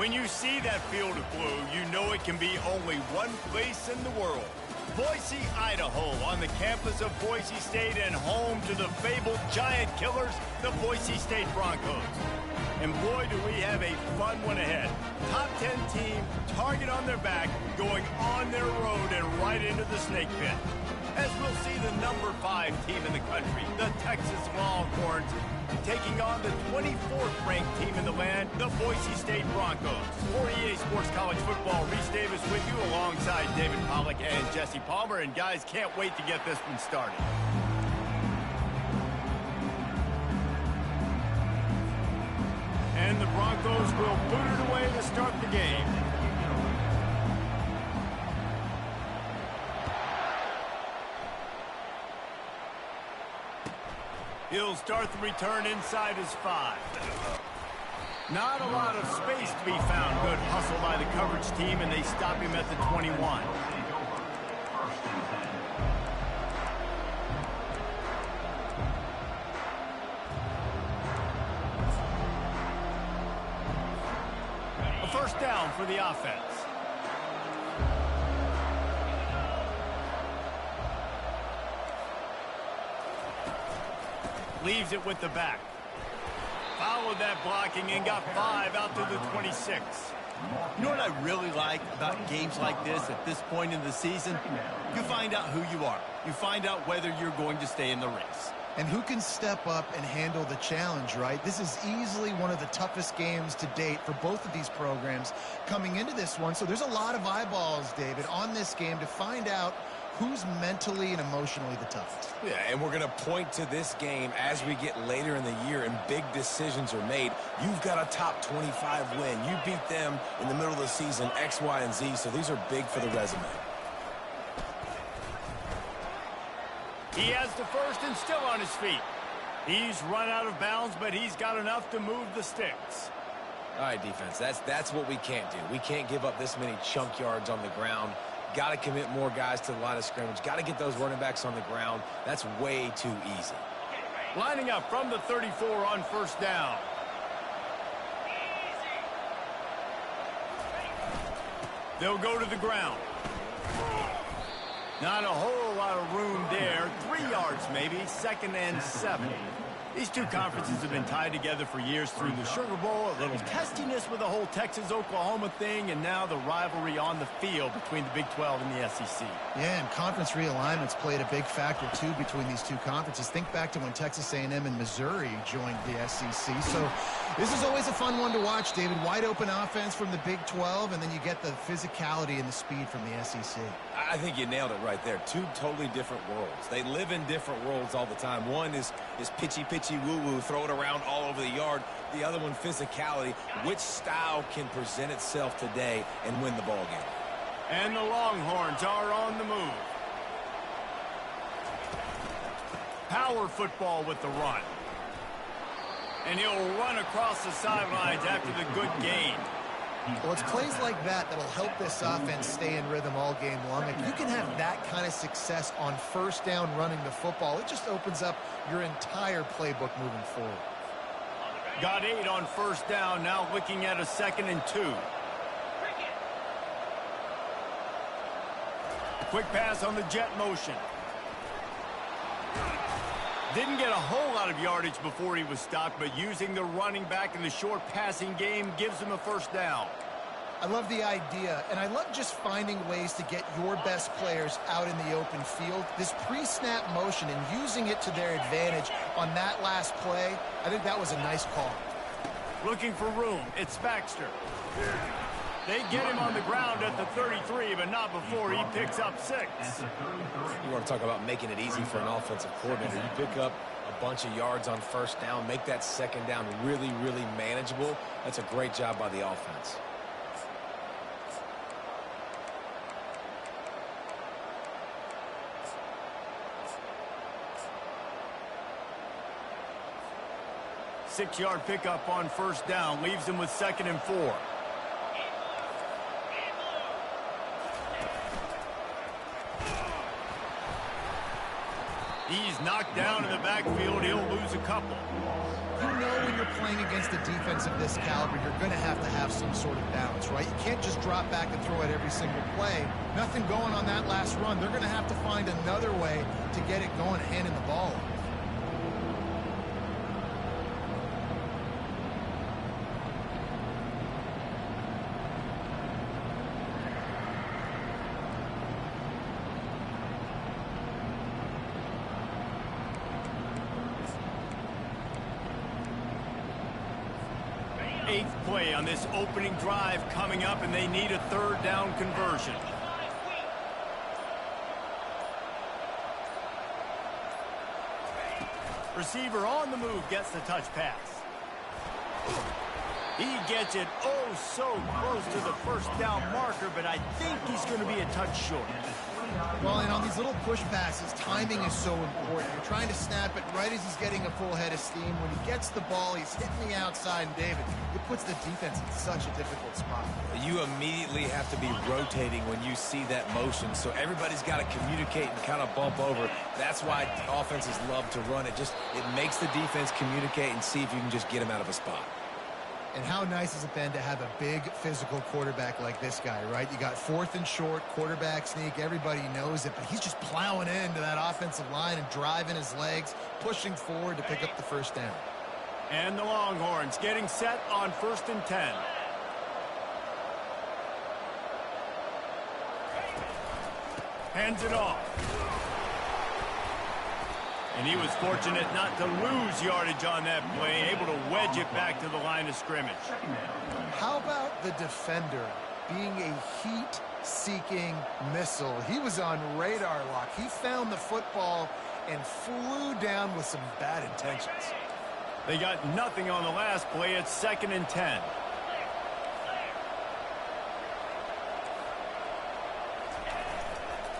When you see that field of blue, you know it can be only one place in the world. Boise, Idaho, on the campus of Boise State and home to the fabled giant killers, the Boise State Broncos. And boy, do we have a fun one ahead. Top 10 team, target on their back, going on their road and right into the snake pit. As we'll see the number 5 team in the country, the Texas Longhorns, taking on the 24th ranked team in the land, the Boise State Broncos. For EA Sports College Football, Reese Davis with you alongside David Pollack and Jesse Palmer. And guys, can't wait to get this one started. And the Broncos will boot it away to start the game. He'll start the return inside his 5. Not a lot of space to be found. Good hustle by the coverage team, and they stop him at the 21. A first down for the offense. Leaves it with the back. Followed that blocking and got 5 out to the 26. You know what I really like about games like this at this point in the season? You find out who you are. You find out whether you're going to stay in the race. And who can step up and handle the challenge, right? This is easily one of the toughest games to date for both of these programs coming into this one. So there's a lot of eyeballs, David, on this game to find out who's mentally and emotionally the toughest. Yeah, and we're going to point to this game as we get later in the year and big decisions are made. You've got a top 25 win. You beat them in the middle of the season, X, Y, and Z, so these are big for the resume. He has the first and still on his feet. He's run out of bounds, but he's got enough to move the sticks. All right, defense, that's what we can't do. We can't give up this many chunk yards on the ground. Got to commit more guys to the line of scrimmage. Got to get those running backs on the ground. That's way too easy. Lining up from the 34 on first down. They'll go to the ground. Not a whole lot of room there. 3 yards maybe, 2nd and 7. These two conferences have been tied together for years through the Sugar Bowl, a little testiness with the whole Texas-Oklahoma thing, and now the rivalry on the field between the Big 12 and the SEC. Yeah, and conference realignments played a big factor, too, between these two conferences. Think back to when Texas A&M and Missouri joined the SEC. So this is always a fun one to watch, David. Wide open offense from the Big 12, and then you get the physicality and the speed from the SEC. I think you nailed it right there. Two totally different worlds. They live in different worlds all the time. One is pitchy woo-woo, throw it around all over the yard. The other one, physicality. Which style can present itself today and win the ball game? And the Longhorns are on the move. Power football with the run. And he'll run across the sidelines after the good gain. Well, it's plays like that that'll help this offense stay in rhythm all game long. If you can have that kind of success on first down running the football, it just opens up your entire playbook moving forward. Got 8 on first down, now looking at a 2nd and 2. Quick pass on the jet motion. Didn't get a whole lot of yardage before he was stopped, but using the running back in the short passing game gives him a first down. I love the idea, and I love just finding ways to get your best players out in the open field. This pre-snap motion and using it to their advantage on that last play, I think that was a nice call. Looking for room, it's Baxter. They get him on the ground at the 33, but not before he picks up 6. You want to talk about making it easy for an offensive coordinator. You pick up a bunch of yards on first down, make that second down really, really manageable. That's a great job by the offense. Six-yard pickup on first down, leaves him with 2nd and 4. He's knocked down in the backfield. He'll lose a couple. You know when you're playing against a defense of this caliber, you're going to have some sort of balance, right? You can't just drop back and throw it every single play. Nothing going on that last run. They're going to have to find another way to get it going, handing the ball off. Eighth play on this opening drive coming up, and they need a third down conversion. Receiver on the move gets the touch pass. He gets it oh so close to the first down marker, but I think he's going to be a touch short. Well, and on these little push passes, timing is so important. You're trying to snap it right as he's getting a full head of steam. When he gets the ball, he's hitting the outside, and David, it puts the defense in such a difficult spot. You immediately have to be rotating when you see that motion, so everybody's got to communicate and kind of bump over. That's why offenses love to run it. It makes the defense communicate and see if you can just get him out of a spot. And how nice is it then to have a big physical quarterback like this guy, right? You got fourth and short, quarterback sneak, everybody knows it, but he's just plowing into that offensive line and driving his legs, pushing forward to pick up the first down. And the Longhorns getting set on 1st and 10. Hands it off. And he was fortunate not to lose yardage on that play, able to wedge it back to the line of scrimmage. How about the defender being a heat-seeking missile? He was on radar lock. He found the football and flew down with some bad intentions. They got nothing on the last play. It's 2nd and 10.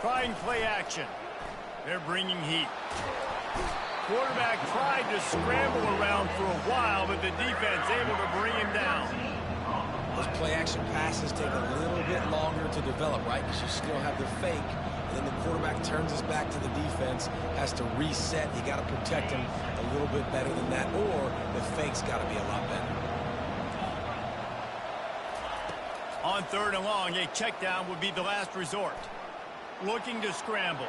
Trying play action. They're bringing heat. Quarterback tried to scramble around for a while, but the defense able to bring him down. Those play-action passes take a little bit longer to develop, right? Because you still have the fake, and then the quarterback turns his back to the defense, has to reset. You got to protect him a little bit better than that, or the fake's got to be a lot better. On 3rd and long, a check down would be the last resort. Looking to scramble.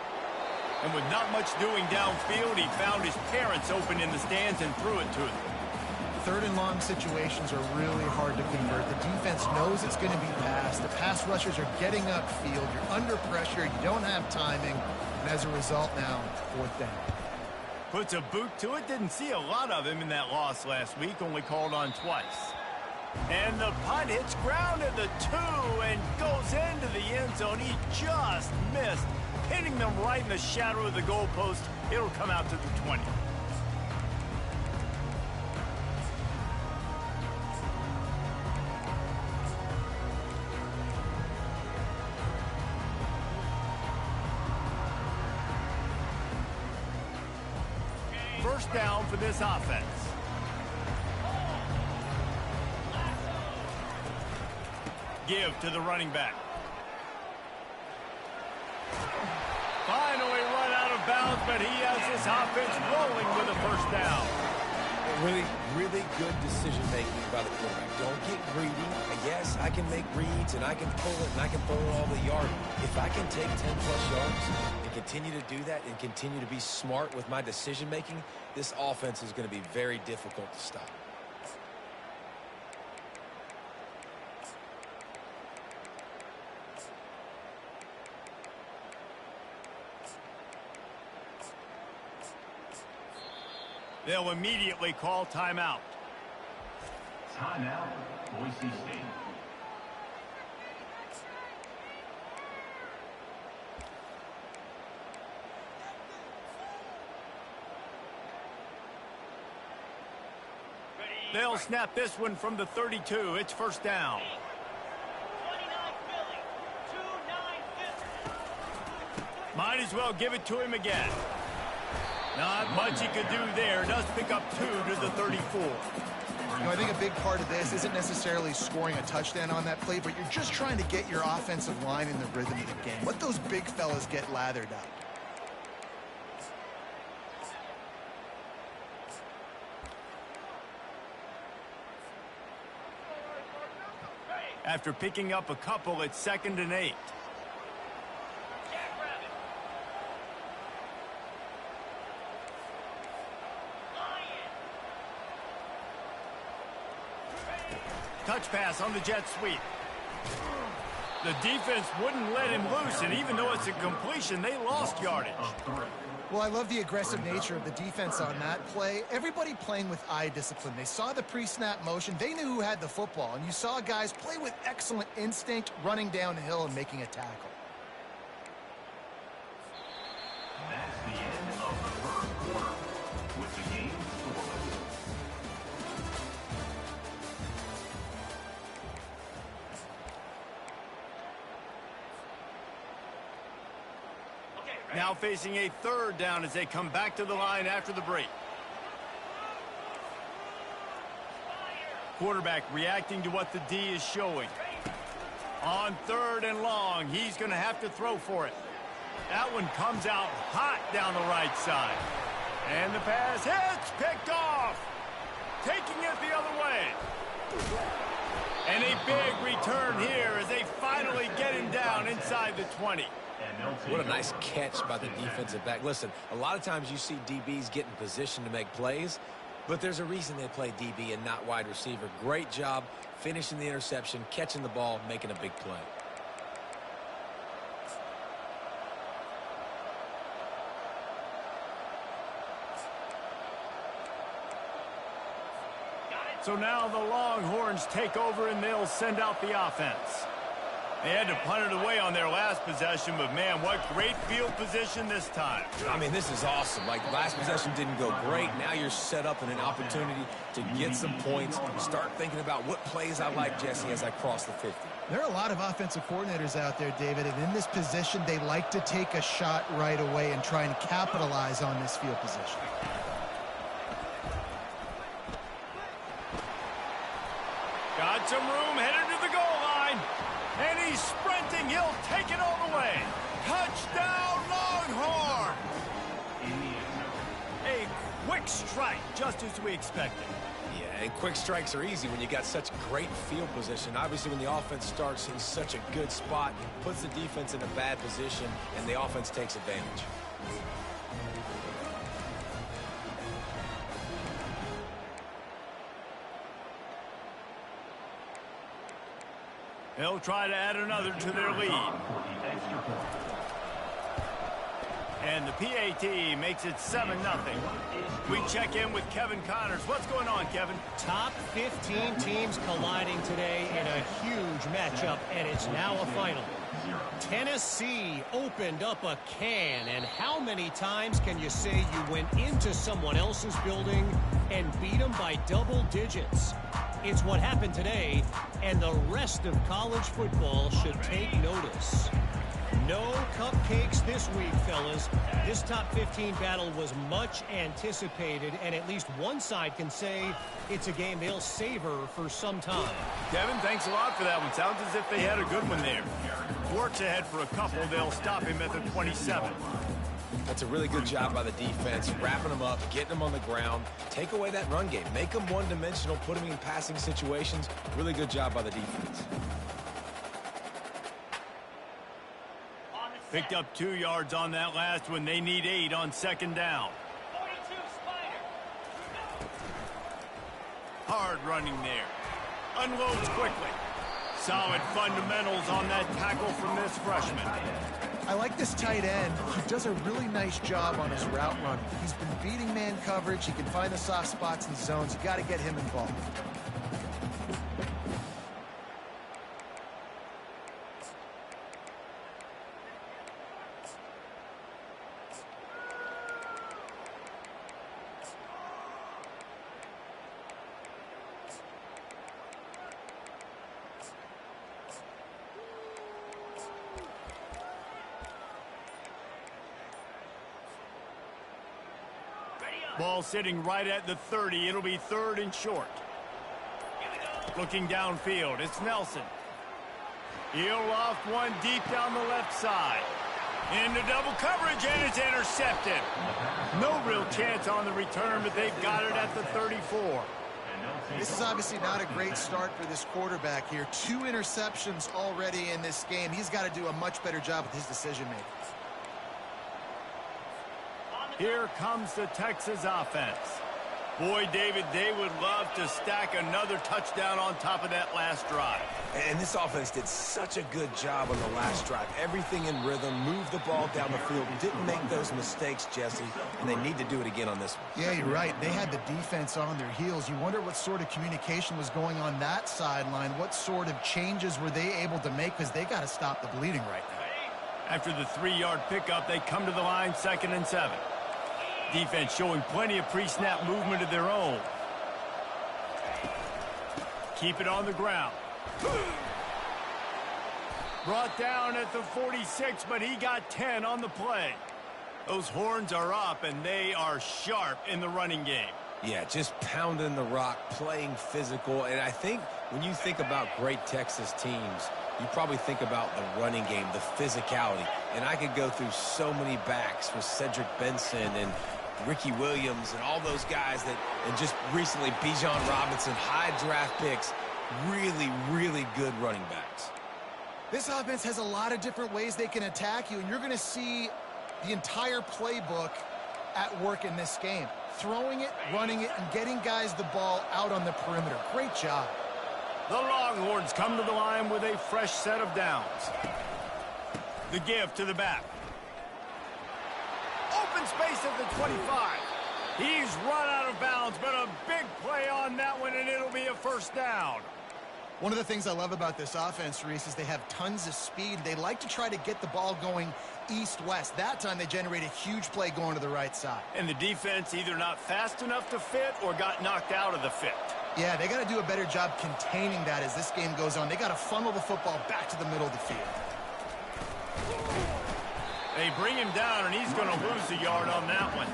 And with not much doing downfield, he found his parents open in the stands and threw it to them. 3rd and long situations are really hard to convert. The defense knows it's going to be passed. The pass rushers are getting upfield. You're under pressure. You don't have timing. And as a result now, 4th down. Puts a boot to it. Didn't see a lot of him in that loss last week. Only called on twice. And the punt hits ground at the 2 and goes into the end zone. He just missed, hitting them right in the shadow of the goalpost. It'll come out to the 20. First down for this offense. Give to the running back. Finally run out of bounds, but he has his offense rolling with a first down. Really, really good decision-making by the quarterback. Don't get greedy. Yes, I can make reads, and I can pull it, and I can throw it all the yard. If I can take 10-plus yards and continue to do that and continue to be smart with my decision-making, this offense is going to be very difficult to stop. They'll immediately call timeout. Timeout, Boise State. They'll snap this one from the 32. It's first down. Might as well give it to him again. Not much he could do there. Does pick up 2 to the 34. You know, I think a big part of this isn't necessarily scoring a touchdown on that play, but you're just trying to get your offensive line in the rhythm of the game. Let those big fellas get lathered up. after picking up a couple at 2nd and 8. Touch pass on the jet sweep. The defense wouldn't let him loose, and even though it's a completion, they lost yardage. Well, I love the aggressive nature of the defense on that play. Everybody playing with eye discipline. They saw the pre-snap motion. They knew who had the football, and you saw guys play with excellent instinct, running downhill and making a tackle. That's the end of the first quarter with the game scoreless. Now facing a 3rd down as they come back to the line after the break. Quarterback reacting to what the D is showing. On 3rd and long, he's going to have to throw for it. That one comes out hot down the right side. And the pass hits, picked off. Taking it the other way. And a big return here as they finally get him down inside the 20. What a nice catch by the defensive back. Listen, a lot of times you see DBs get in position to make plays, but there's a reason they play DB and not wide receiver. Great job finishing the interception, catching the ball, making a big play. So now the Longhorns take over and they'll send out the offense. They had to punt it away on their last possession, but man, what great field position this time. I mean, this is awesome. Like, last possession didn't go great. Now you're set up in an opportunity to get some points. Start thinking about what plays I like, Jesse, as I cross the 50. There are a lot of offensive coordinators out there, David, and in this position, they like to take a shot right away and try and capitalize on this field position. Got some room, headed to the goal line. And he's sprinting. He'll take it all the way. Touchdown, Longhorn! A quick strike, just as we expected. Yeah, and quick strikes are easy when you got such great field position. Obviously, when the offense starts in such a good spot, puts the defense in a bad position, and the offense takes advantage. They'll try to add another to their lead. And the PAT makes it 7-0. We check in with Kevin Connors. What's going on, Kevin? Top 15 teams colliding today in a huge matchup, and it's now a final. Tennessee opened up a can, and how many times can you say you went into someone else's building and beat them by double digits? It's what happened today, and the rest of college football should take notice. No cupcakes this week, fellas. This top 15 battle was much anticipated, and at least one side can say it's a game they'll savor for some time. Kevin, thanks a lot for that one. Sounds as if they had a good one there. Works ahead for a couple. They'll stop him at the 27. That's a really good job by the defense, wrapping them up, getting them on the ground. Take away that run game. Make them one-dimensional, put them in passing situations. Really good job by the defense. Picked up 2 yards on that last one. They need 8 on 2nd down. 42 Spider. Hard running there. Unloads quickly. Solid fundamentals on that tackle from this freshman. I like this tight end. He does a really nice job on his route running. He's been beating man coverage. He can find the soft spots in zones. You got to get him involved. Ball sitting right at the 30. It'll be 3rd and short. Looking downfield, it's Nelson. He'll loft one deep down the left side. Into double coverage, and it's intercepted. No real chance on the return, but they've got it at the 34. This is obviously not a great start for this quarterback here. 2 interceptions already in this game. He's got to do a much better job with his decision-making. Here comes the Texas offense. Boy, David, they would love to stack another touchdown on top of that last drive. And this offense did such a good job on the last drive. Everything in rhythm, moved the ball down the field, didn't make those mistakes, Jesse, and they need to do it again on this one. Yeah, you're right. They had the defense on their heels. You wonder what sort of communication was going on that sideline. What sort of changes were they able to make, because they got to stop the bleeding right now. After the 3-yard pickup, they come to the line, 2nd and 7. Defense showing plenty of pre-snap movement of their own. Keep it on the ground. Brought down at the 46, but he got 10 on the play. Those horns are up, and they are sharp in the running game. Yeah, just pounding the rock, playing physical. And I think when you think about great Texas teams, you probably think about the running game, the physicality. And I could go through so many backs with Cedric Benson and Ricky Williams and all those guys that, and just recently Bijan Robinson, high draft picks, really, really good running backs. This offense has a lot of different ways they can attack you, and you're going to see the entire playbook at work in this game. Throwing it, running it, and getting guys the ball out on the perimeter. Great job. The Longhorns come to the line with a fresh set of downs. The give to the back. Open space at the 25. He's run out of bounds, but a big play on that one, and it'll be a first down. One of the things I love about this offense, Reese, is they have tons of speed. They like to try to get the ball going east-west. That time they generate a huge play going to the right side. And the defense either not fast enough to fit or got knocked out of the fit. Yeah, they got to do a better job containing that as this game goes on. They got to funnel the football back to the middle of the field. They bring him down, and he's going to lose a yard on that one.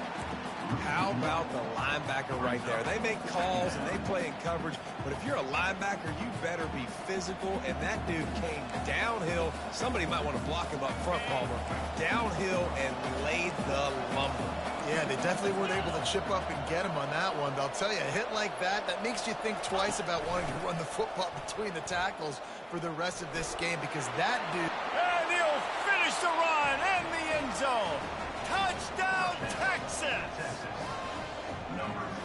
How about the linebacker right there? They make calls and they play in coverage, but if you're a linebacker, you better be physical, and that dude came downhill. Somebody might want to block him up front, Palmer. Downhill and laid the lumber. Yeah, they definitely weren't able to chip up and get him on that one. But I'll tell you, a hit like that makes you think twice about wanting to run the football between the tackles for the rest of this game, because that dude... And he'll finish the run in the end zone. Touchdown, Texas!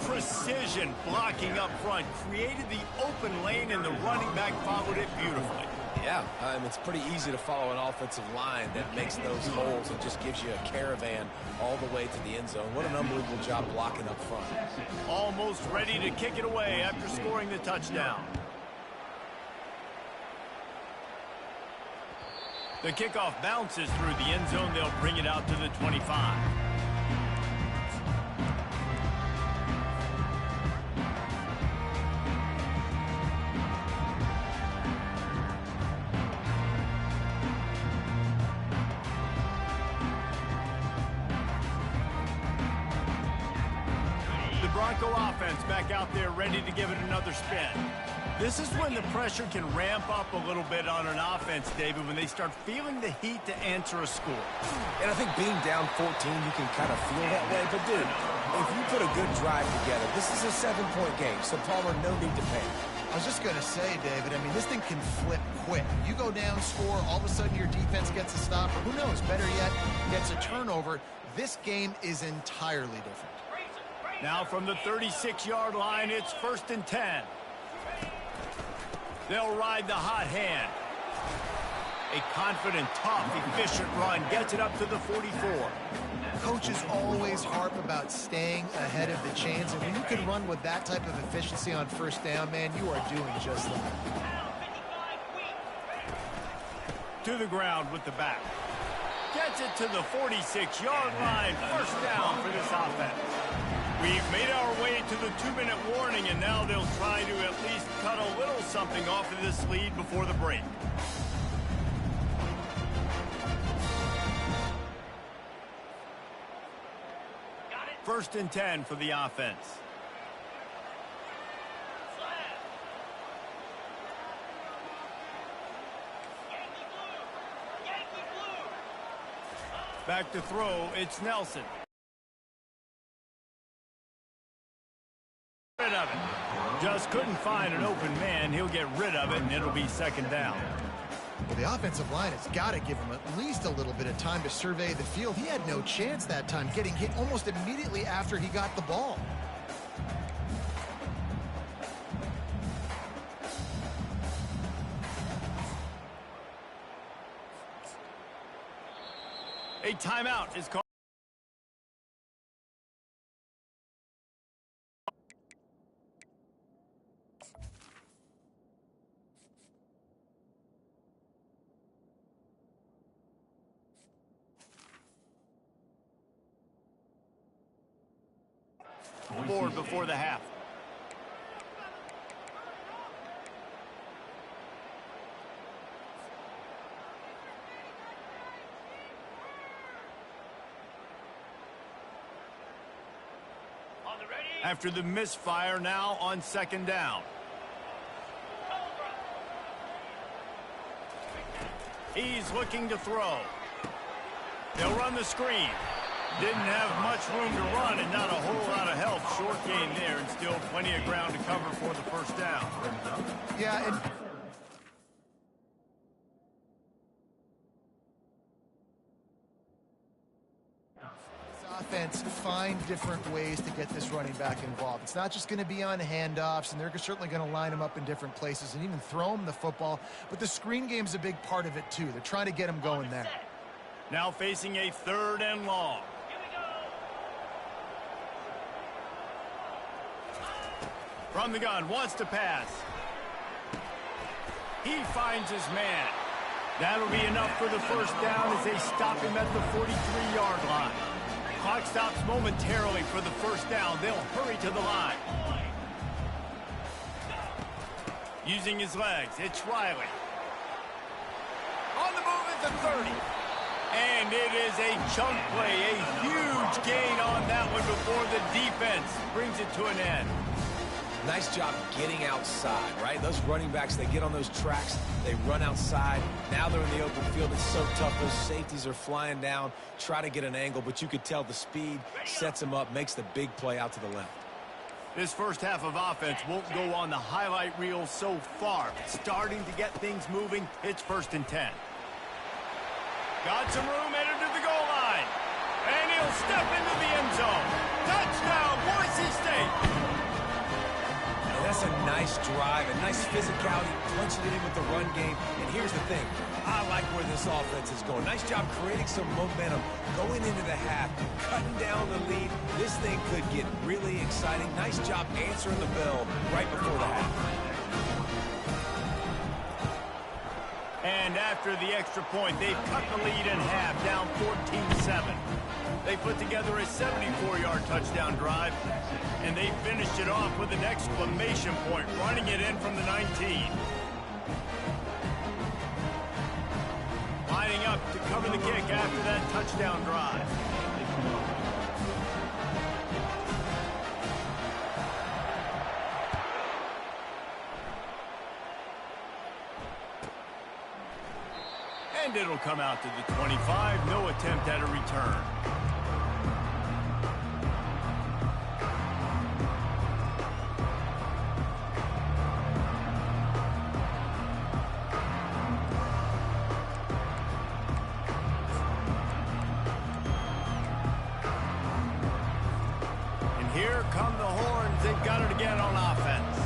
Precision blocking up front created the open lane, and the running back followed it beautifully. Yeah, it's pretty easy to follow an offensive line that makes those holes and just gives you a caravan all the way to the end zone. What an unbelievable job blocking up front. Almost ready to kick it away after scoring the touchdown. The kickoff bounces through the end zone. They'll bring it out to the 25. The Bronco offense back out there ready to give it another spin. This is when the pressure can ramp up a little bit on an offense, David, when they start feeling the heat to answer a score. And I think being down 14, you can kind of feel that way. But, dude, if you put a good drive together, this is a 7-point game, so Palmer, no need to panic. I was just going to say, David, I mean, this thing can flip quick. You go down, score, all of a sudden your defense gets a stop, or who knows, better yet, gets a turnover. This game is entirely different. Now from the 36-yard line, it's 1st and 10. They'll ride the hot hand. A confident, tough, efficient run gets it up to the 44. Coaches always harp about staying ahead of the chains, and when you can run with that type of efficiency on first down, man, you are doing just that. To the ground with the back. Gets it to the 46-yard line. First down for this offense. We've made our way to the 2-minute warning, and now they'll try to at least cut a little something off of this lead before the break. First and 10 for the offense. Back to throw, it's Nelson. couldn't find an open man, he'll get rid of it, and it'll be second down. Well, the offensive line has got to give him at least a little bit of time to survey the field. He had no chance that time, getting hit almost immediately after he got the ball. A timeout is called. Board before the half. After the misfire, now on second down. He's looking to throw. They'll run the screen. Didn't have much room to run and not a whole lot of help. Short gain there and still plenty of ground to cover for the first down. Yeah, and offense find different ways to get this running back involved. It's not just going to be on handoffs, and they're certainly going to line him up in different places and even throw him the football. But the screen game's a big part of it, too. They're trying to get him going there. Now facing a third and long. From the gun, wants to pass. He finds his man. That'll be enough for the first down as they stop him at the 43-yard line. Clock stops momentarily for the first down. They'll hurry to the line. Using his legs, it's Riley. On the move at the 30. And it is a chunk play, a huge gain on that one before the defense brings it to an end. Nice job getting outside, right? Those running backs, they get on those tracks, they run outside. Now they're in the open field. It's so tough. Those safeties are flying down, try to get an angle, but you could tell the speed sets them up, makes the big play out to the left. This first half of offense won't go on the highlight reel so far. Starting to get things moving. It's 1st and 10. Got some room, headed to the goal line. And he'll step into the end zone. Touchdown, Boise State. That's a nice drive, a nice physicality, punching it in with the run game. And here's the thing. I like where this offense is going. Nice job creating some momentum, going into the half, cutting down the lead. This thing could get really exciting. Nice job answering the bell right before the half. And after the extra point, they've cut the lead in half, down 14-7. They put together a 74-yard touchdown drive, and they finished it off with an exclamation point, running it in from the 19. Lining up to cover the kick after that touchdown drive. And it'll come out to the 25. No attempt at a return. Here come the horns. They've got it again on offense.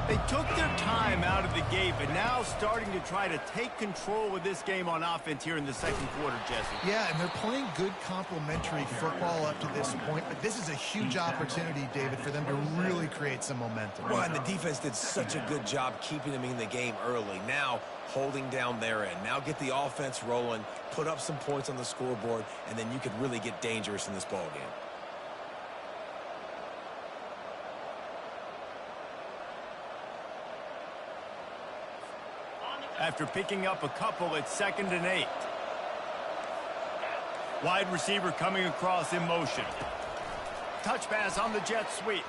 They took their time out of the gate, but now starting to try to take control of this game on offense here in the second quarter, Jesse. Yeah, and they're playing good complementary football up to this point, but this is a huge opportunity, David, for them to really create some momentum. Well, and the defense did such a good job keeping them in the game early. Now holding down their end. Now get the offense rolling, put up some points on the scoreboard, and then you could really get dangerous in this ball game. After picking up a couple, it's 2nd and 8. Wide receiver coming across in motion. Touch pass on the jet sweep.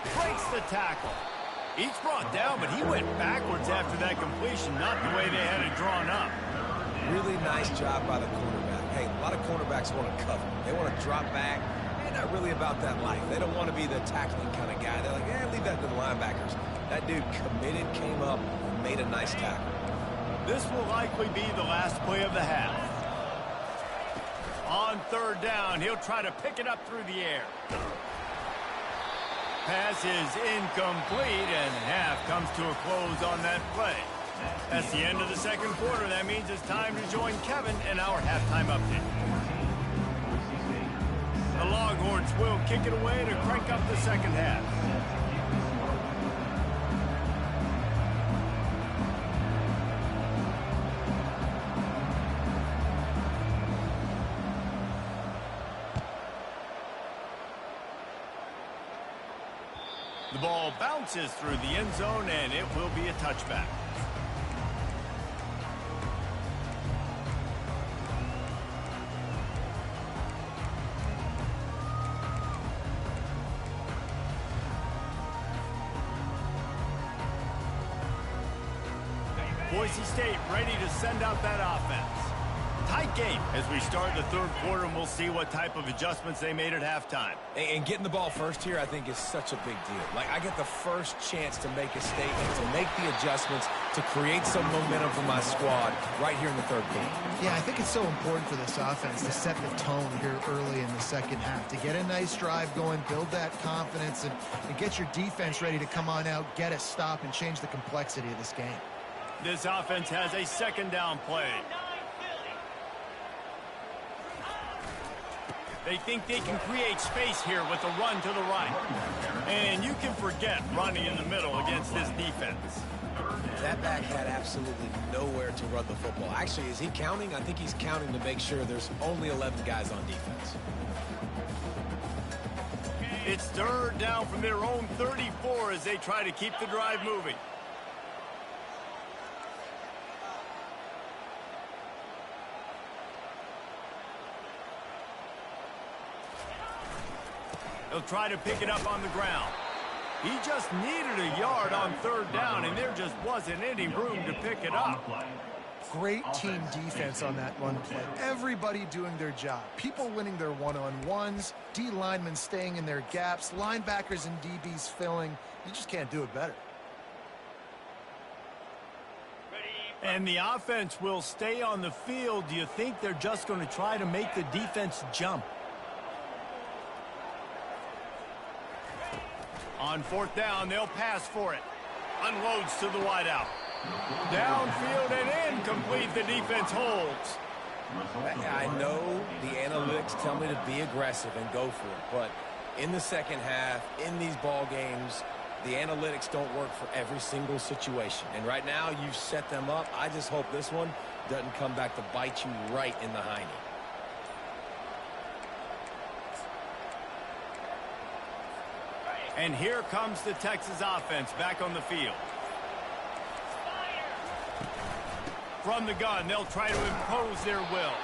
Breaks the tackle. Each brought down, but he went backwards after that completion, not the way they had it drawn up. Really nice job by the cornerback. Hey, a lot of cornerbacks want to cover. They want to drop back and not really about that life. They don't want to be the tackling kind of guy. They're like, leave that to the linebackers. That dude committed, came up, and made a nice tackle. This will likely be the last play of the half. On third down, he'll try to pick it up through the air. Pass is incomplete, and half comes to a close on that play. That's the end of the second quarter. That means it's time to join Kevin in our halftime update. The Longhorns will kick it away to crank up the second half. The ball bounces through the end zone, and it will be a touchback. Boise State ready to send out that offense. Tight game as we start the third quarter, and we'll see what type of adjustments they made at halftime. And getting the ball first here, I think, is such a big deal. Like, I get the first chance to make a statement, to make the adjustments, to create some momentum for my squad right here in the third quarter. Yeah, I think it's so important for this offense to set the tone here early in the second half, to get a nice drive going, build that confidence, and get your defense ready to come on out, get a stop, and change the complexity of this game. This offense has a second down play. They think they can create space here with a run to the right. And you can forget running in the middle against this defense. That back had absolutely nowhere to run the football. Actually, is he counting? I think he's counting to make sure there's only 11 guys on defense. It's third down from their own 34 as they try to keep the drive moving. He'll try to pick it up on the ground. He just needed a yard on third down, and there just wasn't any room to pick it up. Great team defense on that run play. Everybody doing their job. People winning their one-on-ones, D linemen staying in their gaps, linebackers and DBs filling. You just can't do it better. And the offense will stay on the field. Do you think they're just going to try to make the defense jump? On fourth down, they'll pass for it. Unloads to the wideout. Downfield and incomplete. The defense holds. I know the analytics tell me to be aggressive and go for it, but in the second half, in these ball games, the analytics don't work for every single situation. And right now, you've set them up. I just hope this one doesn't come back to bite you right in the hiney. And here comes the Texas offense back on the field. From the gun, they'll try to impose their will.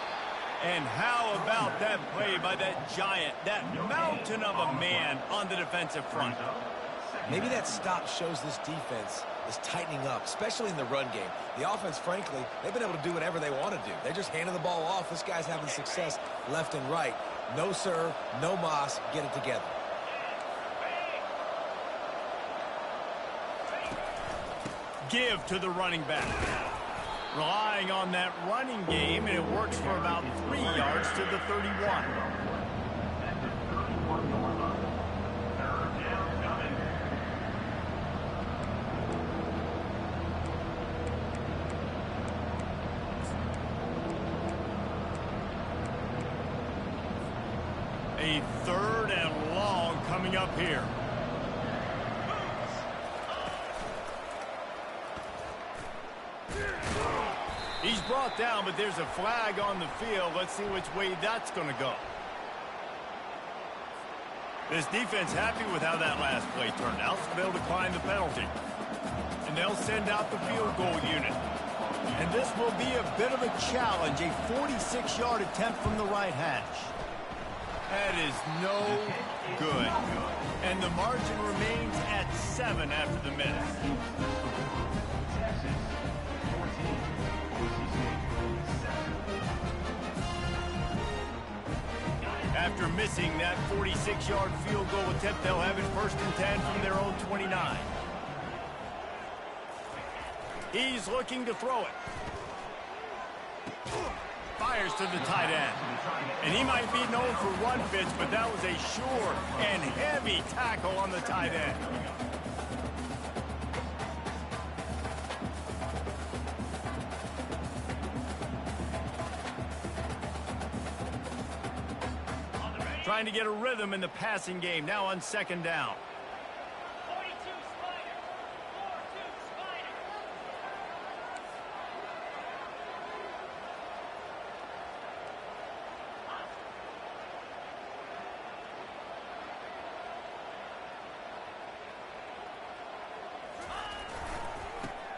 And how about that play by that giant, that mountain of a man on the defensive front? Maybe that stop shows this defense is tightening up, especially in the run game. The offense, frankly, they've been able to do whatever they want to do. They're just handing the ball off. This guy's having success left and right. No serve, no moss, get it together. Give to the running back. Relying on that running game, and it works for about 3 yards to the 31. A third and long coming up here. He's brought down, but there's a flag on the field. Let's see which way that's going to go. This defense happy with how that last play turned out, so they'll decline the penalty. And they'll send out the field goal unit. And this will be a bit of a challenge, a 46-yard attempt from the right hash. That is no good. And the margin remains at 7 after the minute. After missing that 46-yard field goal attempt, they'll have it 1st and 10 from their own 29. He's looking to throw it. Fires to the tight end. And he might be known for run fits, but that was a sure and heavy tackle on the tight end. Trying to get a rhythm in the passing game, now on 2nd down.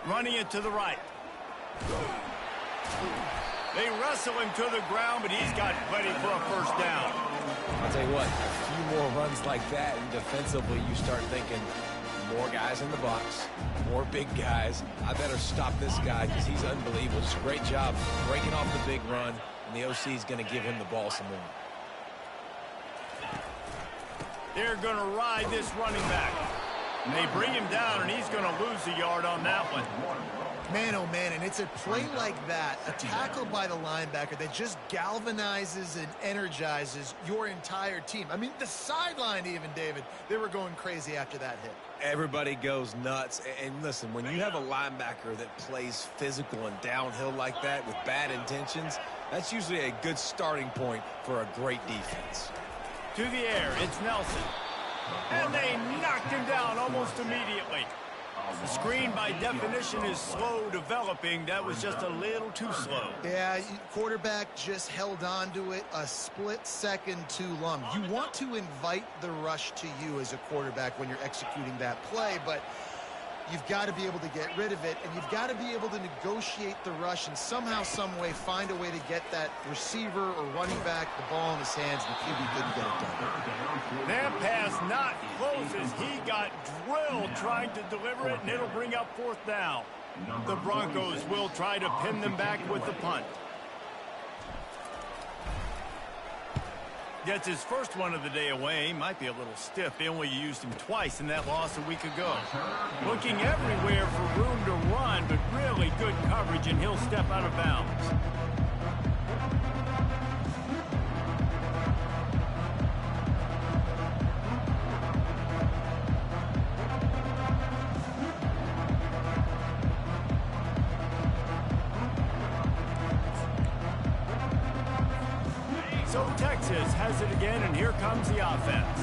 Running it to the right. They wrestle him to the ground, but he's got plenty for a 1st down. I'll tell you what, a few more runs like that, and defensively you start thinking more guys in the box, more big guys. I better stop this guy because he's unbelievable. Just a great job breaking off the big run, and the OC is going to give him the ball some more. They're going to ride this running back. They bring him down, and he's going to lose a yard on that one. Man, oh man, and it's a play like that, a tackle by the linebacker that just galvanizes and energizes your entire team. I mean, the sideline even, David, they were going crazy after that hit. Everybody goes nuts. And listen, when you have a linebacker that plays physical and downhill like that with bad intentions, that's usually a good starting point for a great defense. To the air, it's Nelson. And they knocked him down almost immediately. The screen, by definition, is slow developing. That was just a little too slow. Yeah, quarterback just held on to it a split second too long. You want to invite the rush to you as a quarterback when you're executing that play, but you've got to be able to get rid of it, and you've got to be able to negotiate the rush and somehow, some way, find a way to get that receiver or running back the ball in his hands, and the QB couldn't get it done. That pass not close as he got drilled trying to deliver it, and it'll bring up 4th down. The Broncos will try to pin them back with the punt. Gets his first one of the day away. Might be a little stiff. They only used him twice in that loss a week ago. Looking everywhere for room to run, but really good coverage, and he'll step out of bounds. So Texas has it again, and here comes the offense.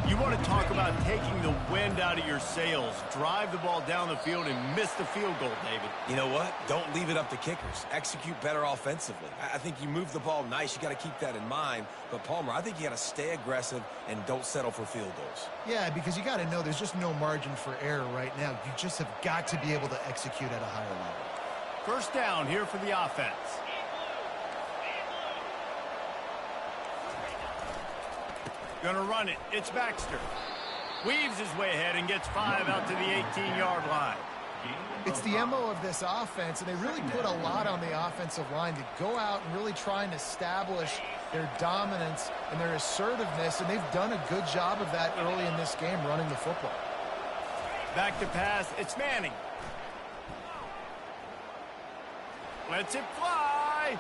You want to talk about taking the wind out of your sails. Drive the ball down the field and miss the field goal, David. You know what? Don't leave it up to kickers. Execute better offensively. I think you move the ball nice. You got to keep that in mind. But, Palmer, I think you got to stay aggressive and don't settle for field goals. Yeah, because you got to know there's just no margin for error right now. You just have got to be able to execute at a higher level. 1st down here for the offense. Gonna run it. It's Baxter. Weaves his way ahead and gets 5 out to the 18-yard line. It's the MO of this offense, and they really put a lot on the offensive line to go out and really try and establish their dominance and their assertiveness, and they've done a good job of that early in this game running the football. Back to pass. It's Manning. Lets it fly.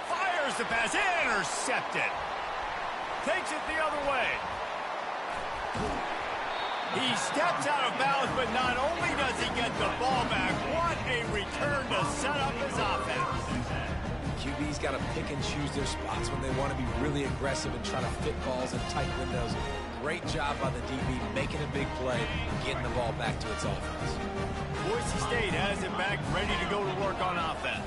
Fires the pass. Intercepted. Takes it the other way. He steps out of bounds, but not only does he get the ball back, what a return to set up his offense. QB's got to pick and choose their spots when they want to be really aggressive and try to fit balls in tight windows. Great job by the DB making a big play and getting the ball back to its offense. Boise State has it back, ready to go to work on offense.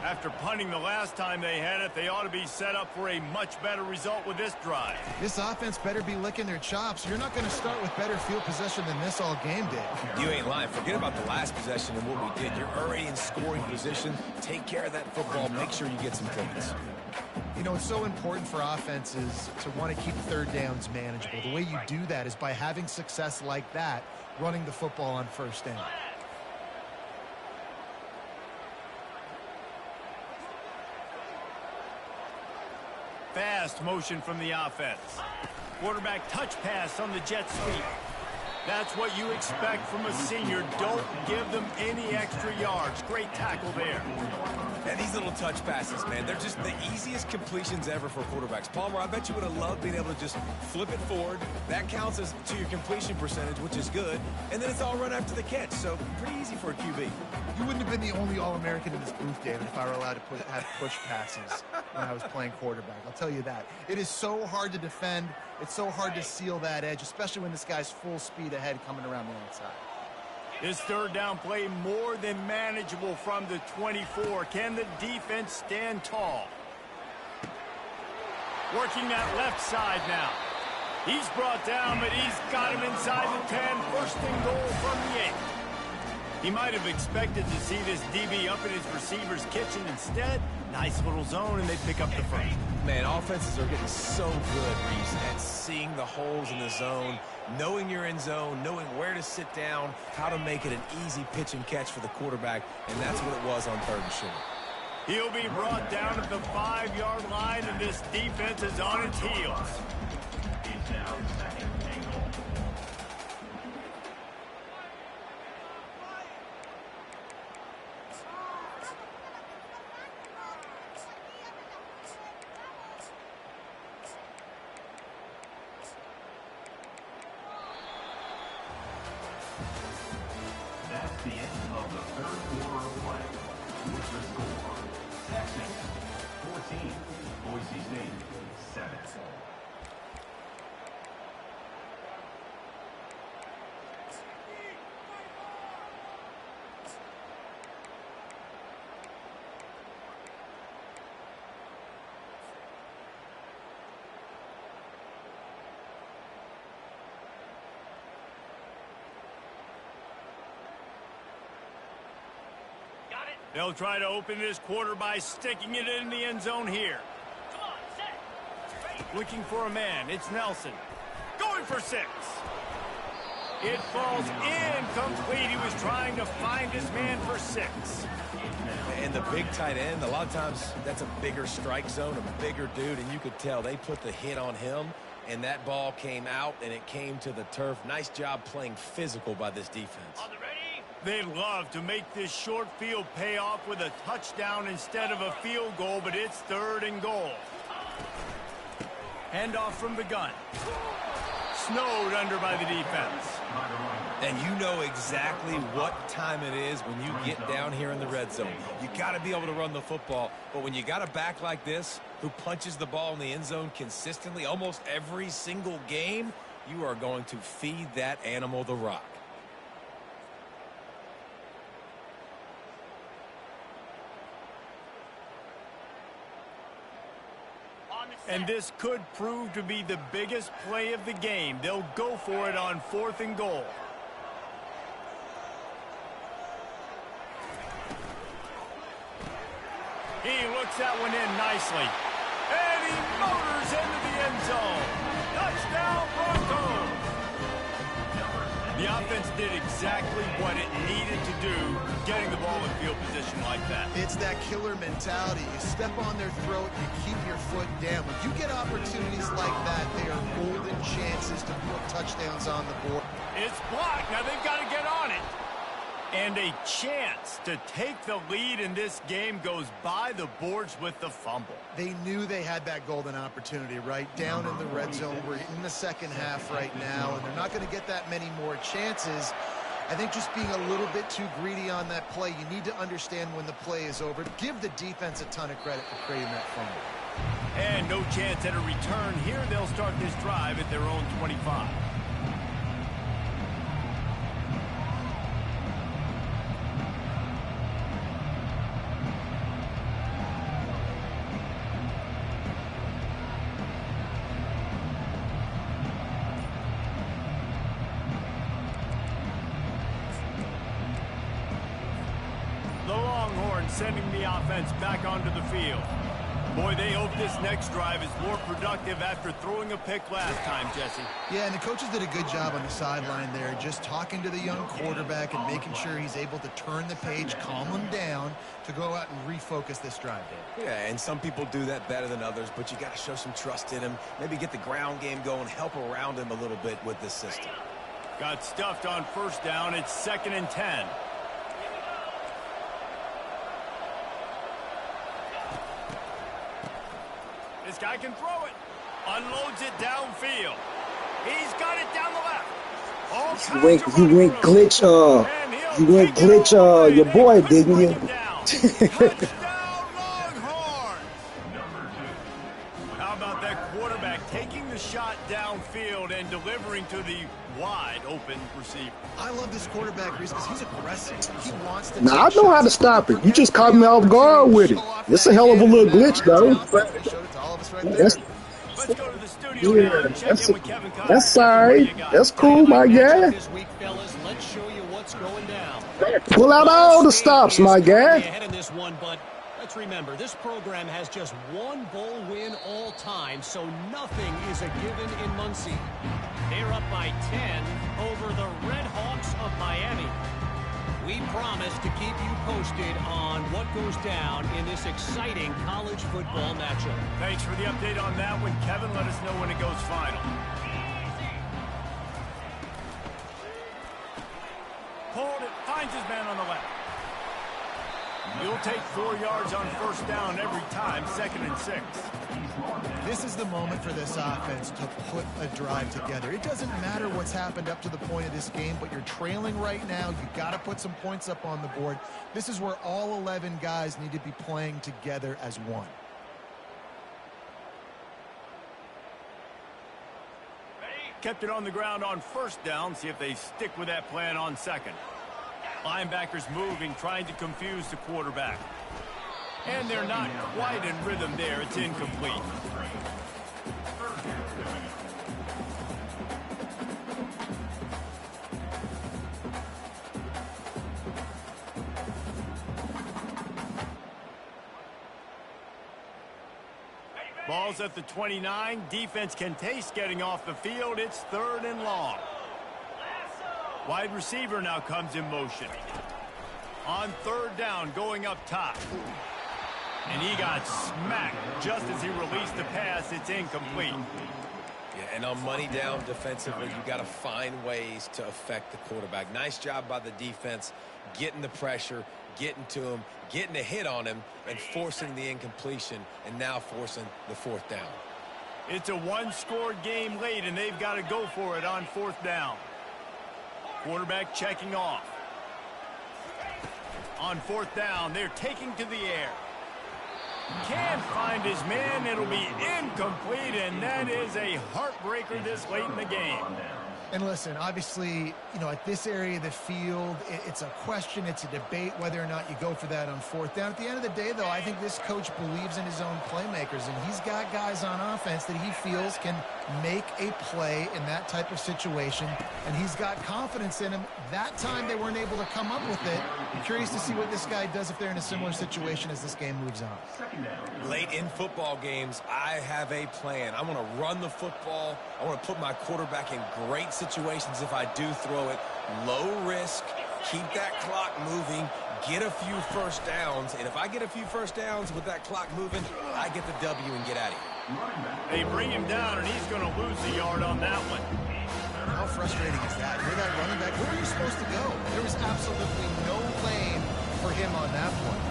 After punting the last time they had it, they ought to be set up for a much better result with this drive. This offense better be licking their chops. You're not going to start with better field possession than this all game, Dave. You ain't lying. Forget about the last possession and what we did. You're already in scoring position. Take care of that football. Make sure you get some points. You know, it's so important for offenses to want to keep 3rd downs manageable. The way you do that is by having success like that, running the football on 1st down. fast motion from the offense. Quarterback touch pass on the jet sweep. That's what you expect from a senior. Don't give them any extra yards. Great tackle there. And these little touch passes, man, they're just the easiest completions ever for quarterbacks. Palmer, I bet you would have loved being able to just flip it forward. That counts as to your completion percentage, which is good. And then it's all run after the catch, so pretty easy for a QB. You wouldn't have been the only All-American in this booth, David, if I were allowed to have push passes when I was playing quarterback. I'll tell you that. It is so hard to defend. It's so hard to seal that edge, especially when this guy's full speed ahead coming around the outside. This third down play more than manageable from the 24. Can the defense stand tall? Working that left side now. He's brought down, but he's got him inside the 10. First and goal from the 8. He might have expected to see this DB up in his receiver's kitchen. Instead, nice little zone, and they pick up the first. Man, offenses are getting so good, Reese, at seeing the holes in the zone, knowing you're in zone, knowing where to sit down, how to make it an easy pitch and catch for the quarterback, and that's what it was on 3rd and short. He'll be brought down at the 5-yard line, and this defense is on its heels. It's now 2nd and goal. That's the end of the 3rd quarter of play. With the score, Texas 14, Boise State 7. They'll try to open this quarter by sticking it in the end zone here. Looking for a man. It's Nelson. Going for 6. It falls incomplete. He was trying to find his man for 6. And the big tight end, a lot of times that's a bigger strike zone, a bigger dude, and you could tell they put the hit on him, and that ball came out, and it came to the turf. Nice job playing physical by this defense. They'd love to make this short field pay off with a touchdown instead of a field goal, but it's 3rd and goal. Handoff from the gun. Snowed under by the defense. And you know exactly what time it is when you get down here in the red zone. You got to be able to run the football, but when you got a back like this who punches the ball in the end zone consistently almost every single game, you are going to feed that animal the rock. And this could prove to be the biggest play of the game. They'll go for it on 4th and goal. He looks that one in nicely. And he motors into the end zone. Touchdown, Broncos! The offense did exactly what it needed to do, getting the ball in field position like that. It's that killer mentality. You step on their throat, you keep your foot down. When you get opportunities like that, they are golden chances to put touchdowns on the board. It's blocked. Now they've got to get on it. And a chance to take the lead in this game goes by the boards with the fumble. They knew they had that golden opportunity, right? Down in the red zone. We're in the second half right now, and they're not going to get that many more chances. I think just being a little bit too greedy on that play, you need to understand when the play is over. Give the defense a ton of credit for creating that fumble. And no chance at a return here. They'll start this drive at their own 25. Sending the offense back onto the field. Boy, they hope this next drive is more productive after throwing a pick last time, Jesse. Yeah, and the coaches did a good job on the sideline there, just talking to the young quarterback and making sure he's able to turn the page, calm him down to go out and refocus this drive. Yeah, and some people do that better than others, but you got to show some trust in him. Maybe get the ground game going, help around him a little bit with this system. Got stuffed on first down. It's 2nd and 10. This guy can throw it. Unloads it downfield. He's got it down the left. You went glitch, your boy, didn't you? Touchdown, Longhorn. How about that quarterback taking the shot downfield and delivering to the wide open receiver? I love this quarterback, Reese, because he's aggressive. He wants to. Now I know how to stop it. You just caught me off guard with it. It's a hell of a little glitch, though. Let's go to the studio now and check in with Kevin Connor. That's all right. That's cool, my guy. This week, fellas, let's show you what's going down. Pull out all the stops, my guy. Ahead in this one, but let's remember, this program has just one bowl win all time, so nothing is a given in Muncie. They're up by 10 over the Red Hawks of Miami. We promise to keep you posted on what goes down in this exciting college football matchup. Thanks for the update on that one, Kevin. Let us know when it goes final. Hold it. Finds his man on the left. You'll take 4 yards on first down every time. 2nd and 6. This is the moment for this offense to put a drive together. It doesn't matter what's happened up to the point of this game, but you're trailing right now. You got to put some points up on the board. This is where all 11 guys need to be playing together as one. Kept it on the ground on first down. See if they stick with that plan on 2nd. Linebackers moving, trying to confuse the quarterback. And they're not quite in rhythm there. It's incomplete. Ball's at the 29. Defense can taste getting off the field. It's 3rd and long. Wide receiver now comes in motion. On 3rd down, going up top. And he got smacked just as he released the pass. It's incomplete. Yeah, and on money down defensively, you got to find ways to affect the quarterback. Nice job by the defense, getting the pressure, getting to him, getting a hit on him, and forcing the incompletion, and now forcing the 4th down. It's a one-score game late, and they've got to go for it on 4th down. Quarterback checking off. On 4th down, they're taking to the air. Can't find his man. It'll be incomplete, and that is a heartbreaker this late in the game. And listen, obviously, you know, at this area of the field, it's a question, it's a debate whether or not you go for that on 4th down. At the end of the day, though, I think this coach believes in his own playmakers, and he's got guys on offense that he feels can make a play in that type of situation, and he's got confidence in him. That time they weren't able to come up with it. I'm curious to see what this guy does if they're in a similar situation as this game moves on. Late in football games, I have a plan. I want to run the football. I want to put my quarterback in great situations if I do throw it. Low risk, keep that clock moving, get a few first downs. And if I get a few first downs with that clock moving, I get the W and get out of here. They bring him down, and he's going to lose the yard on that one. How frustrating is that? You're that running back. Where are you supposed to go? There was absolutely no lane for him on that one.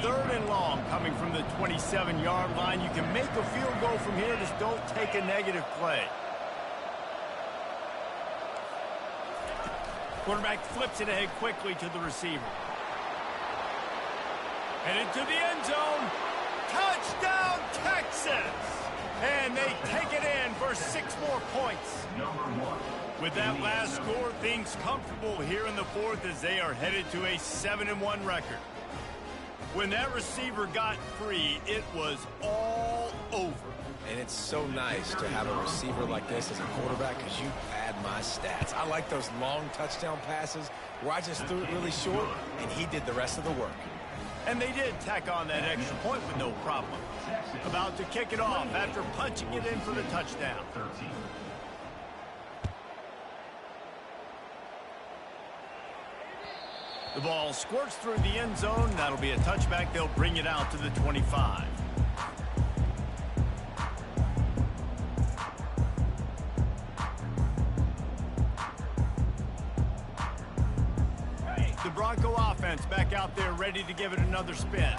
Third and long coming from the 27-yard line. You can make a field goal from here. Just don't take a negative play. Quarterback flips it ahead quickly to the receiver. And into the end zone. Touchdown, Texas! And they take it in for 6 more points. With that last score, things comfortable here in the 4th as they are headed to a 7-1 record. When that receiver got free, it was all over. And And it's so nice to have a receiver like this as a quarterback because you pad my stats. I like those long touchdown passes where I just threw it really short, and he did the rest of the work. And they did tack on that extra point with no problem. About to kick it off after punching it in for the touchdown. The ball squirts through the end zone. That'll be a touchback. They'll bring it out to the 25. The Bronco offense back out there ready to give it another spin.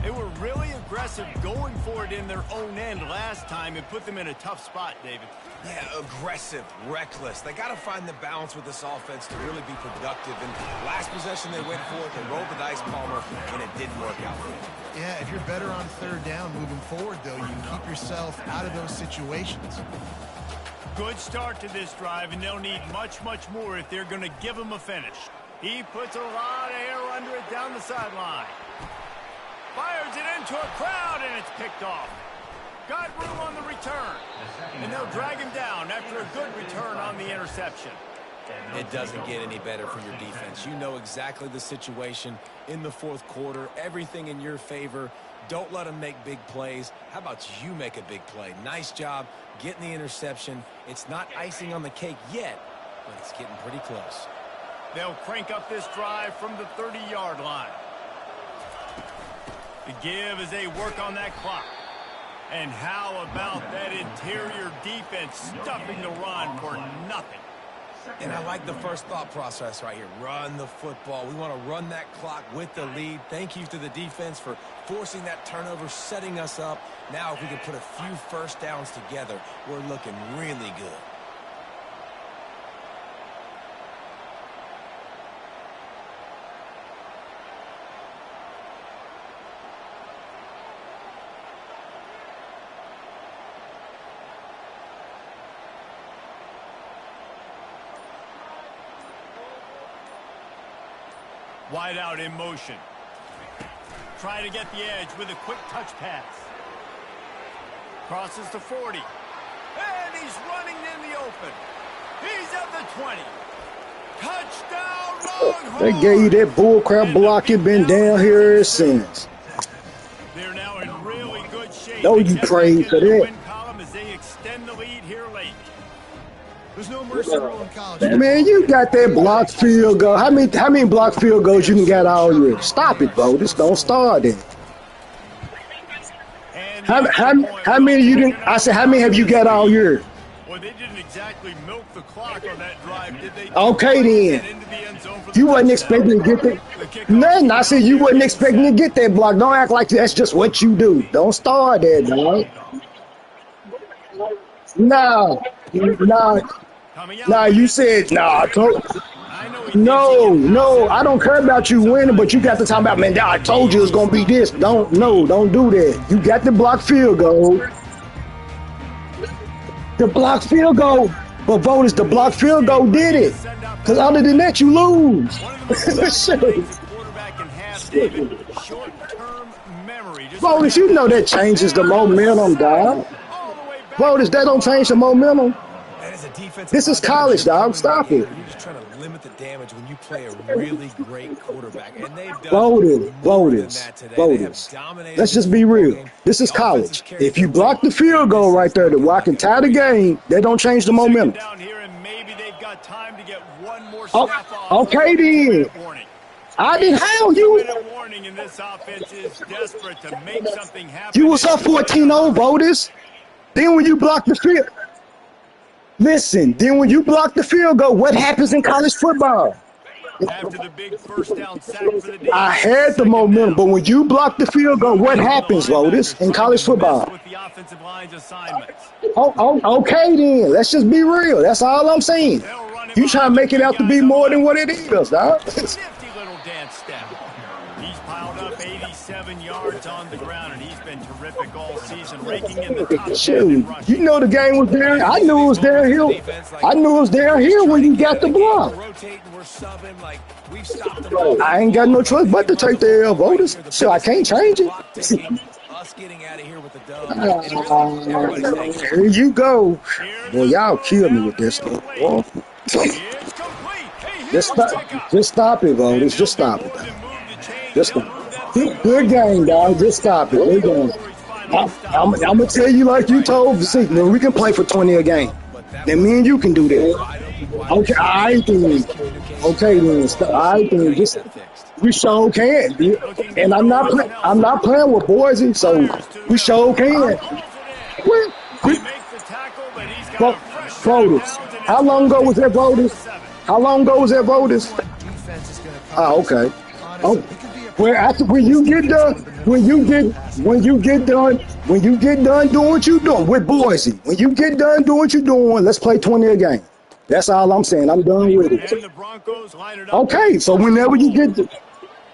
They were really aggressive going for it in their own end last time. It put them in a tough spot, David. Yeah, aggressive, reckless. They got to find the balance with this offense to really be productive. And last possession they went for it, they rolled the dice, Palmer, and it didn't work out for them. Yeah, if you're better on third down moving forward, though, you keep yourself out of those situations. Good start to this drive, and they'll need much, much more if they're going to give them a finish. He puts a lot of air under it down the sideline. Fires it into a crowd, and it's picked off. Got room on the return. And they'll drag him down after a good return on the interception. It doesn't get any better for your defense. You know exactly the situation in the fourth quarter. Everything in your favor. Don't let them make big plays. How about you make a big play? Nice job getting the interception. It's not icing on the cake yet, but it's getting pretty close. They'll crank up this drive from the 30-yard line. The give as they work on that clock. And how about that interior defense stuffing the run for nothing? And I like the first thought process right here. Run the football. We want to run that clock with the lead. Thank you to the defense for forcing that turnover, setting us up. Now if we can put a few first downs together, we're looking really good. Wide out in motion. Try to get the edge with a quick touch pass. Crosses to 40. And he's running in the open. He's at the 20. Touchdown, Longhorns! They gave you that bullcrap block. You've been down here since. They're now in really good shape. No, you prayed for that. As they extend the lead here late. There's no mercy rule in college. Man, you got that blocked field goal. How many blocked field goals you can get all year? Stop it, bro. Just don't start it. How many you didn't? I said, how many have you got all year? Well, they didn't exactly milk the clock on that drive, did they? Okay, then. You wasn't expecting to get that. Nothing. I said you wasn't expecting to get that block. Don't act like that's just what you do. Don't start that, dog. Nah, you said, nah, no, I don't care about you winning, but you got to talk about, man, I told you it's going to be this. Don't do that. You got the blocked field goal. The blocked field goal. But voters, the blocked field goal did it. Because other than that, you lose. Voters, you know that changes the momentum, dog. Voters, that don't change the momentum. This is college, dog. Stop it. You're just trying to limit the damage when you play a really great quarterback. And they've done voters. Let's just be real. This is college. If you block the field goal right there to walk and tie the game, that don't change the momentum. Okay, then. I didn't how you. You was up 14-0, voters. Then when you block the field. Listen, then when you block the field goal, what happens in college football? After the big first down sack for the I had the momentum, but when you block the field goal, what happens, Lotus, in college football? Okay, then. Let's just be real. That's all I'm saying. You trying to make it out to be more than what it is, dog. Nifty little dance step. He's piled up 87 yards on the ground, and he's been terrific all season, raking in the top 10. You know the game was there. I knew it was downhill. I knew it was downhill when you got the block. I ain't got no choice but to take the L, voters. So I can't change it. us getting out of here with the dub. And really, everybody's thankful. Here you go. Here's Boy, a y'all throw kill me with this downfield stuff. late. Boy. It's complete. A Just huge stop, pickup. just stop it, And Voters. they'll Just do stop it, more dog. than move the chains. Just They'll stop. move that thing Good, good game, dog. Just stop it. Good game. before he's finally stopped. I'm gonna tell you like you told Zeke, man. We can play for 20 a game. Then me and you can do that. Wide open, wide Okay, receiver. I ain't then. Miscommunication. Okay, then. Stop. I ain't then. Gotta get Just that fixed. we sure can. And I'm not playing with Boise, so we sure can. Well, They make the tackle, but he's got Vo- a fresh set of Voters. downs, and How it's long ago was that, Voters? 7. How long ago was that, Voters? What defense is going to Ah, come. okay. Honestly, Oh, he could be a well, after when you get done doing what you doing with Boise, when you get done doing what you doing, let's play 20 a game. That's all I'm saying. I'm done with it. And the Broncos line it up. Okay, so whenever you get the,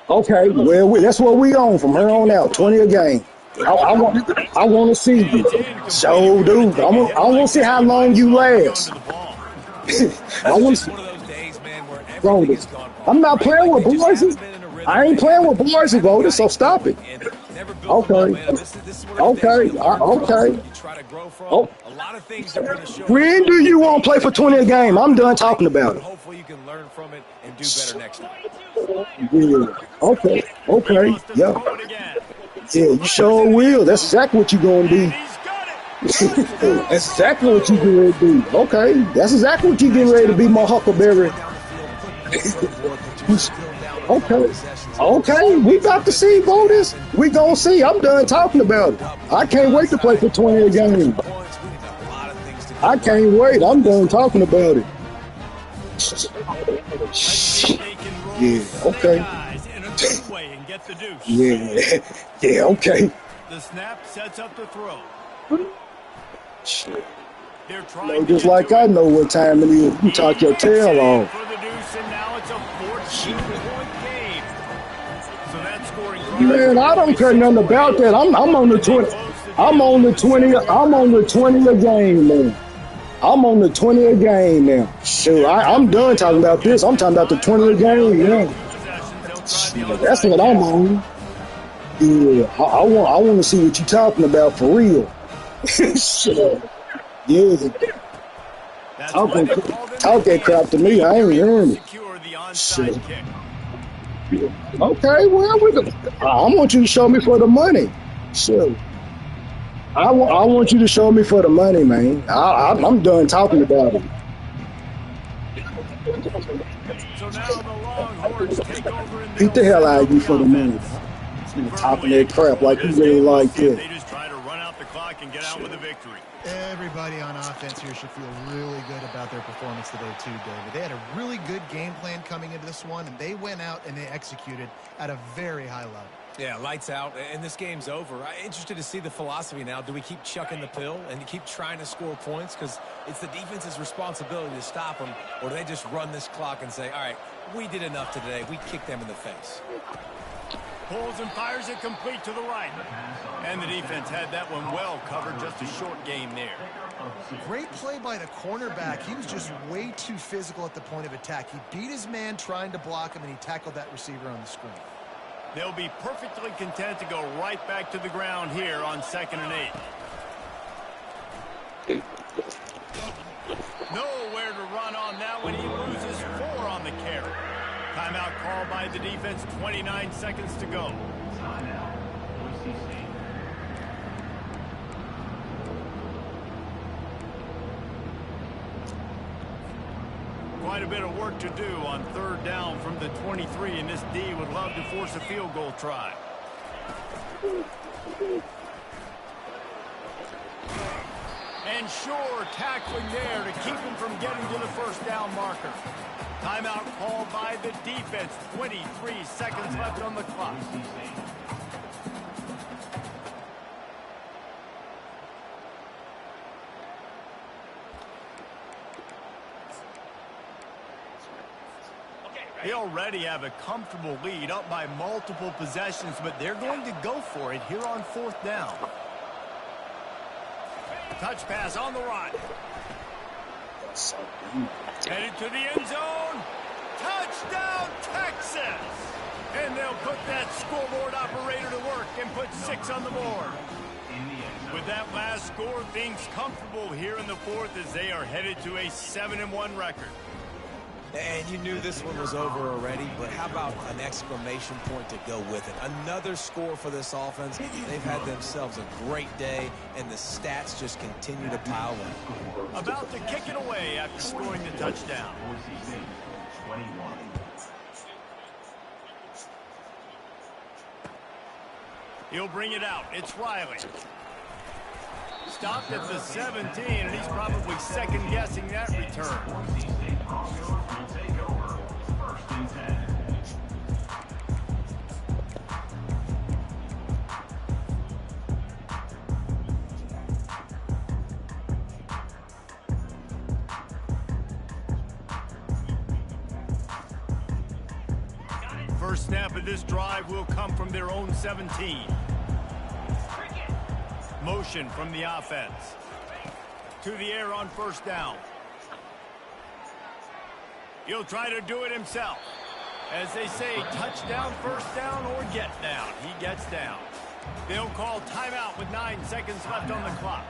okay, well, that's what we on from here on out. 20 a game. I want to see you. So, dude, I want to see how long you last. I want It's to. one of those days, man, where everything Voters. has gone wrong. I'm not right? playing Like, with they just Boise. haven't been in a rhythm. I ain't They playing with haven't Boise, got Voters, so it stop it. going and never built them Okay. up, man. This is one of those Okay. days you learn from, Okay. you try to grow from. Oh. A lot of things are going to show. When do you want to play for 20 a game? I'm done talking about it. Hopefully you can learn from it and do better next time. Yeah. Okay. Okay. Yeah. Yeah, you sure will. That's exactly what you're going to do. That's exactly what you're getting ready to do. Okay. That's exactly what you're getting ready to be, my Huckleberry. Okay. Okay. We about to see, Voters. We going to see. I'm done talking about it. I can't wait to play for 20 a game. I can't wait. I'm done talking about it. Yeah, okay. Yeah, yeah, okay. The snap sets up the throw. Shit. They're You trying know, to just get like to I it. know what time it is. You talk your tail off. For the deuce, and now it's a 14-point game. So that scoring Man, I don't care nothing about that. I'm on the 20. I'm on the 20. I'm on the 20 a game, man. I'm on the 20 a game now. Sure, I'm done talking about this. I'm talking about the 20 a game, yeah. Shit, that's what I'm on. Yeah, I want to see what you're talking about for real. Shit. Yeah. Talk that crap to me. I ain't hearing it. Shit. Okay, well, I want you to show me for the money. Sure. I want you to show me for the money, man. I'm done talking about it. So now the Longhorns take over and Beat the hell out of you for the money. Talking that crap like you really like it. They just try to run out the clock and get out with a victory. Everybody on offense here should feel really good about their performance today too, David. They had a really good game plan coming into this one, and they went out and they executed at a very high level. Yeah, lights out, and this game's over. I'm interested to see the philosophy now. Do we keep chucking the pill and keep trying to score points? Because it's the defense's responsibility to stop them, or do they just run this clock and say, all right, we did enough today. We kicked them in the face. Pulls and fires it complete to the right. And the defense had that one well covered. Just a short game there. Great play by the cornerback. He was just way too physical at the point of attack. He beat his man trying to block him, and he tackled that receiver on the screen. They'll be perfectly content to go right back to the ground here on 2nd and 8. Nowhere to run on that one. He loses 4 on the carry. Timeout called by the defense. 29 seconds to go. Timeout. Boise State. Quite a bit of work to do on 3rd down from the 23, and this D would love to force a field goal try. And sure, tackling there to keep him from getting to the 1st down marker. Timeout called by the defense. 23 seconds left on the clock. They already have a comfortable lead, up by multiple possessions, but they're going to go for it here on 4th down. Touch pass on the right. Headed to the end zone. Touchdown, Texas! And they'll put that scoreboard operator to work and put 6 on the board. With that last score, things comfortable here in the fourth as they are headed to a 7-1 record. And you knew this one was over already, but how about an exclamation point to go with it? Another score for this offense. They've had themselves a great day, and the stats just continue to pile up. About to kick it away after scoring the touchdown. He'll bring it out. It's Riley. Stopped at the 17, and he's probably second-guessing that return. First snap of this drive will come from their own 17. Motion from the offense. To the air on first down. He'll try to do it himself. As they say, touchdown, first down, or get down. He gets down. They'll call timeout with 9 seconds left on the clock.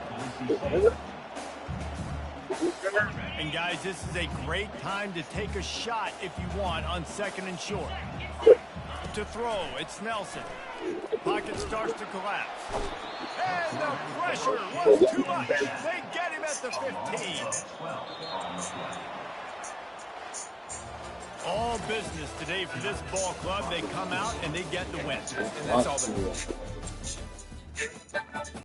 And guys, this is a great time to take a shot if you want on 2nd and short. To throw, it's Nelson. Pocket starts to collapse. And the pressure was too much. They get him at the 15. All business today for this ball club. They come out and they get the win. And that's all they want.